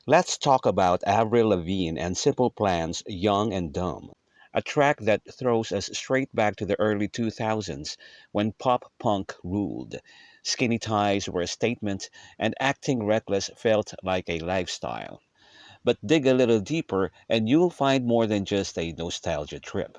Let's talk about Avril Lavigne and Simple Plan's Young and Dumb, a track that throws us straight back to the early 2000s when pop punk ruled. Skinny ties were a statement, and acting reckless felt like a lifestyle. But dig a little deeper, and you'll find more than just a nostalgia trip.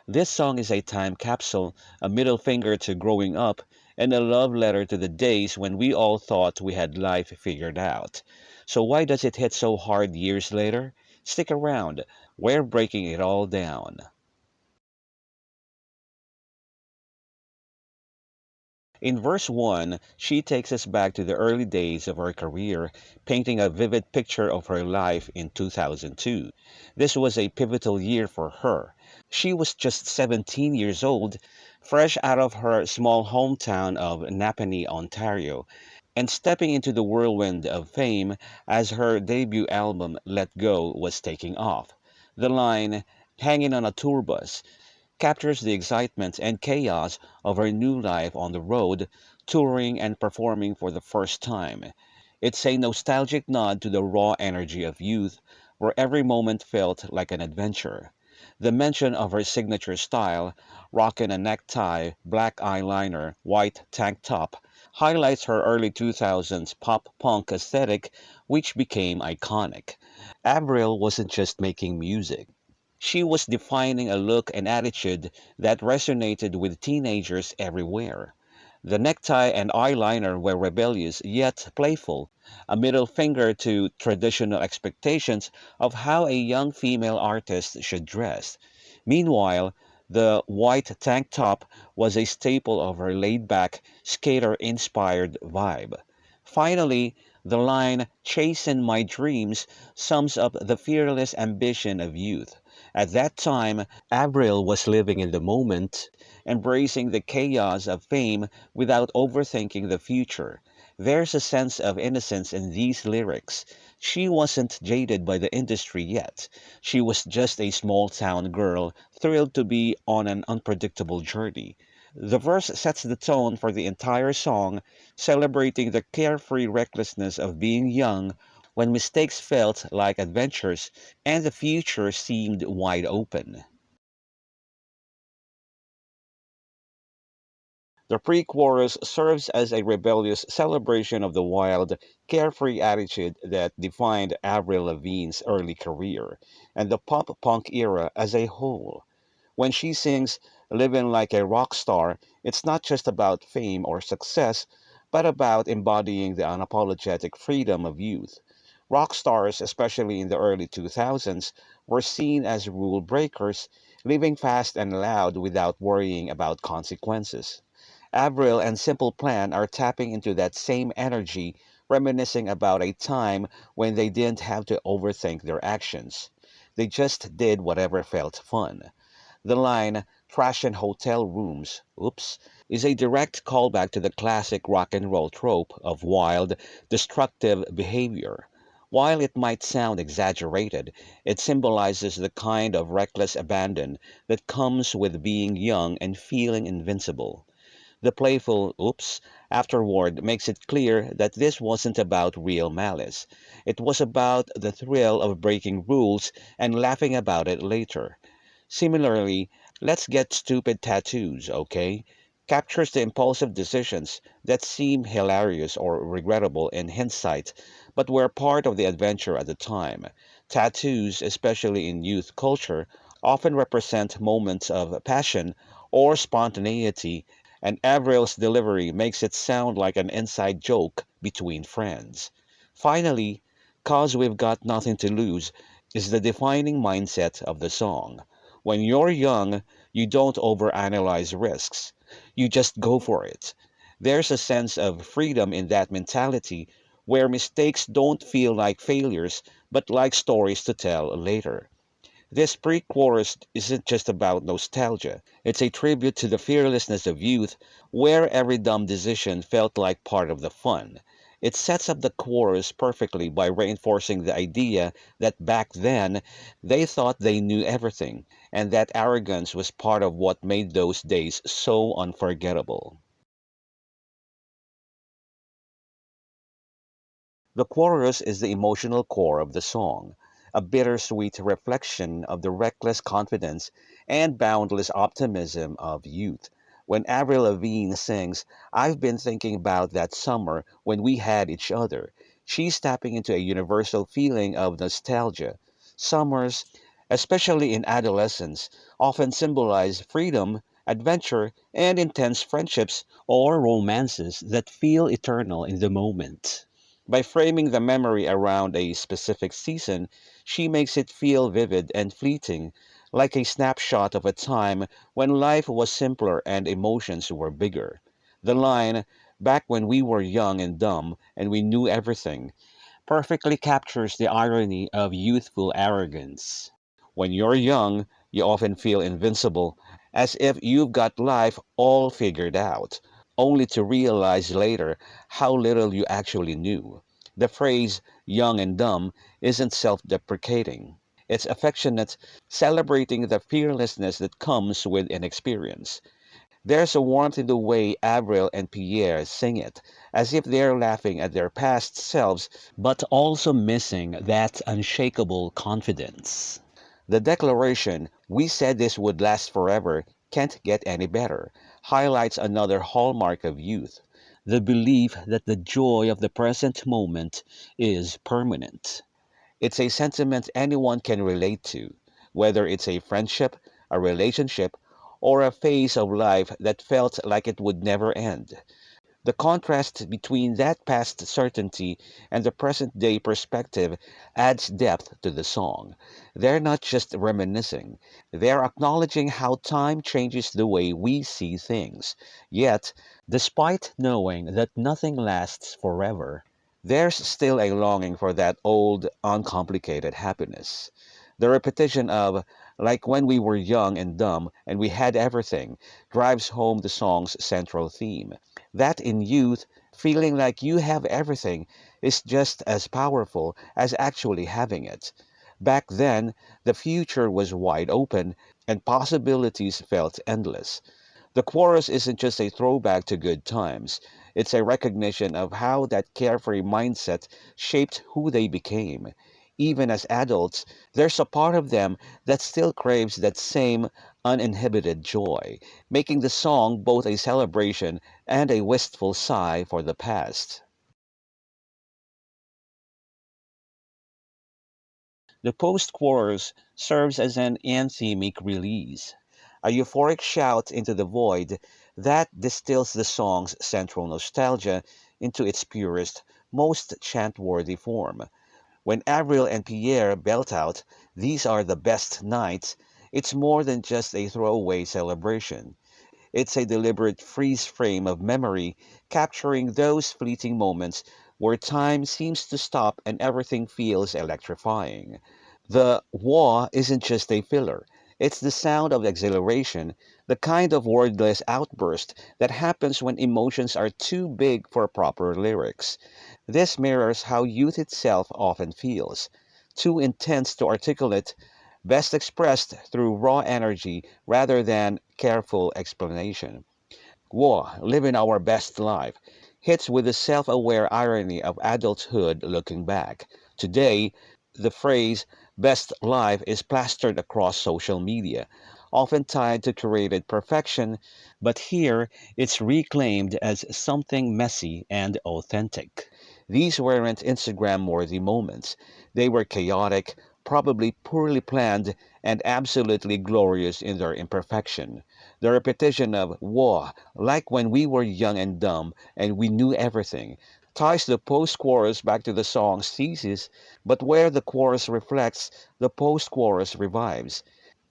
This song is a time capsule, a middle finger to growing up, and a love letter to the days when we all thought we had life figured out. So, why does it hit so hard years later? Stick around, we're breaking it all down. In verse 1, she takes us back to the early days of her career, painting a vivid picture of her life in 2002. This was a pivotal year for her. She was just 17 years old, fresh out of her small hometown of Napanee, Ontario, and stepping into the whirlwind of fame as her debut album, Let Go, was taking off. The line, hanging on a tour bus, captures the excitement and chaos of her new life on the road, touring and performing for the first time. It's a nostalgic nod to the raw energy of youth, where every moment felt like an adventure. The mention of her signature style, rockin' a necktie, black eyeliner, white tank top, highlights her early 2000s pop punk aesthetic, which became iconic. Avril wasn't just making music. She was defining a look and attitude that resonated with teenagers everywhere. The necktie and eyeliner were rebellious yet playful, a middle finger to traditional expectations of how a young female artist should dress. Meanwhile, the white tank top was a staple of her laid back, skater inspired vibe. Finally, the line, "Chasing my dreams," sums up the fearless ambition of youth. At that time, Avril was living in the moment, embracing the chaos of fame without overthinking the future. There's a sense of innocence in these lyrics. She wasn't jaded by the industry yet. She was just a small town girl, thrilled to be on an unpredictable journey. The verse sets the tone for the entire song, celebrating the carefree recklessness of being young when mistakes felt like adventures and the future seemed wide open. The pre chorus serves as a rebellious celebration of the wild, carefree attitude that defined Avril Lavigne's early career and the pop punk era as a whole. When she sings "Living Like a Rock Star," it's not just about fame or success, but about embodying the unapologetic freedom of youth. Rock stars, especially in the early 2000s, were seen as rule breakers, living fast and loud without worrying about consequences. Avril and Simple Plan are tapping into that same energy, reminiscing about a time when they didn't have to overthink their actions. They just did whatever felt fun. The line, "trash in hotel rooms, oops," is a direct callback to the classic rock and roll trope of wild, destructive behavior. While it might sound exaggerated, it symbolizes the kind of reckless abandon that comes with being young and feeling invincible. The playful "oops" afterward makes it clear that this wasn't about real malice. It was about the thrill of breaking rules and laughing about it later. Similarly, "Let's Get Stupid Tattoos, okay?" captures the impulsive decisions that seem hilarious or regrettable in hindsight, but were part of the adventure at the time. Tattoos, especially in youth culture, often represent moments of passion or spontaneity, and Avril's delivery makes it sound like an inside joke between friends. Finally, "'Cause We've Got Nothing to Lose" is the defining mindset of the song. When you're young, you don't overanalyze risks. You just go for it. There's a sense of freedom in that mentality where mistakes don't feel like failures but like stories to tell later. This pre chorus isn't just about nostalgia, it's a tribute to the fearlessness of youth, where every dumb decision felt like part of the fun. It sets up the chorus perfectly by reinforcing the idea that back then they thought they knew everything, and that arrogance was part of what made those days so unforgettable. The chorus is the emotional core of the song, a bittersweet reflection of the reckless confidence and boundless optimism of youth. When Avril Lavigne sings, I've been thinking about that summer when we had each other, she's tapping into a universal feeling of nostalgia. Summers, especially in adolescence, often symbolize freedom, adventure, and intense friendships or romances that feel eternal in the moment. By framing the memory around a specific season, she makes it feel vivid and fleeting, like a snapshot of a time when life was simpler and emotions were bigger. The line, back when we were young and dumb and we knew everything, perfectly captures the irony of youthful arrogance. When you're young, you often feel invincible, as if you've got life all figured out, only to realize later how little you actually knew. The phrase young and dumb isn't self deprecating. It's affectionate, celebrating the fearlessness that comes with inexperience. There's a warmth in the way Avril and Pierre sing it, as if they're laughing at their past selves, but also missing that unshakable confidence. The declaration, we said this would last forever, can't get any better, highlights another hallmark of youth, the belief that the joy of the present moment is permanent. It's a sentiment anyone can relate to, whether it's a friendship, a relationship, or a phase of life that felt like it would never end. The contrast between that past certainty and the present day perspective adds depth to the song. They're not just reminiscing, they're acknowledging how time changes the way we see things. Yet, despite knowing that nothing lasts forever, there's still a longing for that old, uncomplicated happiness. The repetition of, like when we were young and dumb and we had everything, drives home the song's central theme. That in youth, feeling like you have everything is just as powerful as actually having it. Back then, the future was wide open and possibilities felt endless. The chorus isn't just a throwback to good times, it's a recognition of how that carefree mindset shaped who they became. Even as adults, there's a part of them that still craves that same uninhibited joy, making the song both a celebration and a wistful sigh for the past. The post-chorus serves as an anthemic release, a euphoric shout into the void that distills the song's central nostalgia into its purest, most chant-worthy form. When Avril and Pierre belt out, "These are the best nights," it's more than just a throwaway celebration. It's a deliberate freeze frame of memory, capturing those fleeting moments where time seems to stop and everything feels electrifying. The wah isn't just a filler. It's the sound of exhilaration, the kind of wordless outburst that happens when emotions are too big for proper lyrics. This mirrors how youth itself often feels, too intense to articulate, best expressed through raw energy rather than careful explanation. War, living our best life, hits with the self aware irony of adulthood looking back. Today, the phrase best life is plastered across social media, often tied to curated perfection, but here it's reclaimed as something messy and authentic. These weren't Instagram worthy moments. They were chaotic, probably poorly planned, and absolutely glorious in their imperfection. The repetition of "whoa," like when we were young and dumb and we knew everything, ties the post chorus back to the song's thesis, but where the chorus reflects, the post chorus revives.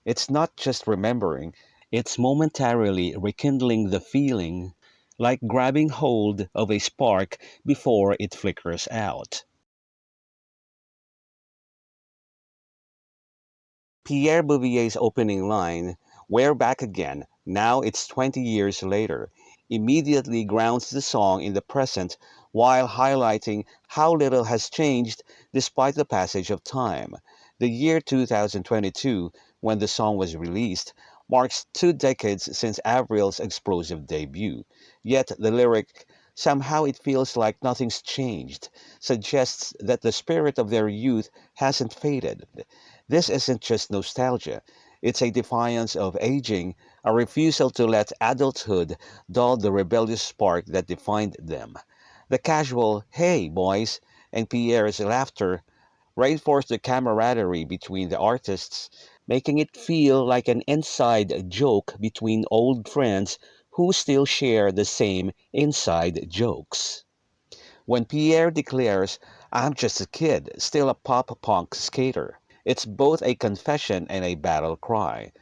It's not just remembering, it's momentarily rekindling the feeling, like grabbing hold of a spark before it flickers out. Pierre Bouvier's opening line, "We're back again, now it's 20 years later," immediately grounds the song in the present while highlighting how little has changed despite the passage of time. The year 2022, when the song was released, marks 2 decades since Avril's explosive debut. Yet the lyric Somehow it feels like nothing's changed, suggests that the spirit of their youth hasn't faded. This isn't just nostalgia, it's a defiance of aging, a refusal to let adulthood dull the rebellious spark that defined them. The casual, hey, boys, and Pierre's laughter reinforced the camaraderie between the artists, making it feel like an inside joke between old friends who still share the same inside jokes. When Pierre declares, I'm just a kid, still a pop punk skater, it's both a confession and a battle cry.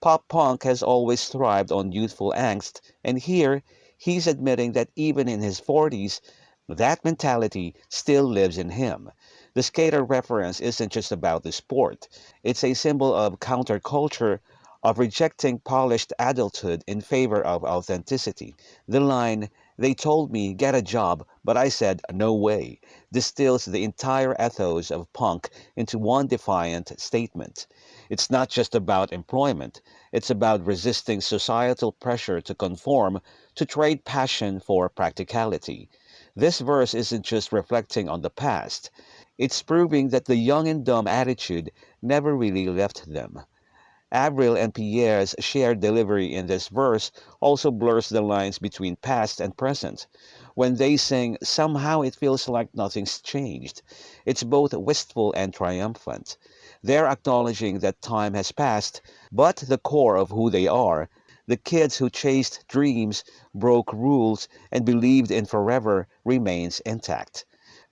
Pop punk has always thrived on youthful angst, and here he's admitting that even in his 40s, that mentality still lives in him. The skater reference isn't just about the sport, it's a symbol of counterculture, of rejecting polished adulthood in favor of authenticity. The line, they told me get a job, but I said no way, distills the entire ethos of punk into one defiant statement. It's not just about employment, it's about resisting societal pressure to conform, to trade passion for practicality. This verse isn't just reflecting on the past, it's proving that the young and dumb attitude never really left them. Avril and Pierre's shared delivery in this verse also blurs the lines between past and present. When they sing, somehow it feels like nothing's changed. It's both wistful and triumphant. They're acknowledging that time has passed, but the core of who they are, the kids who chased dreams, broke rules, and believed in forever, remains intact.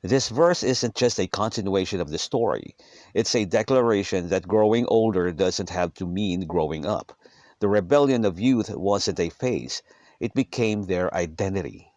This verse isn't just a continuation of the story. It's a declaration that growing older doesn't have to mean growing up. The rebellion of youth wasn't a phase, it became their identity.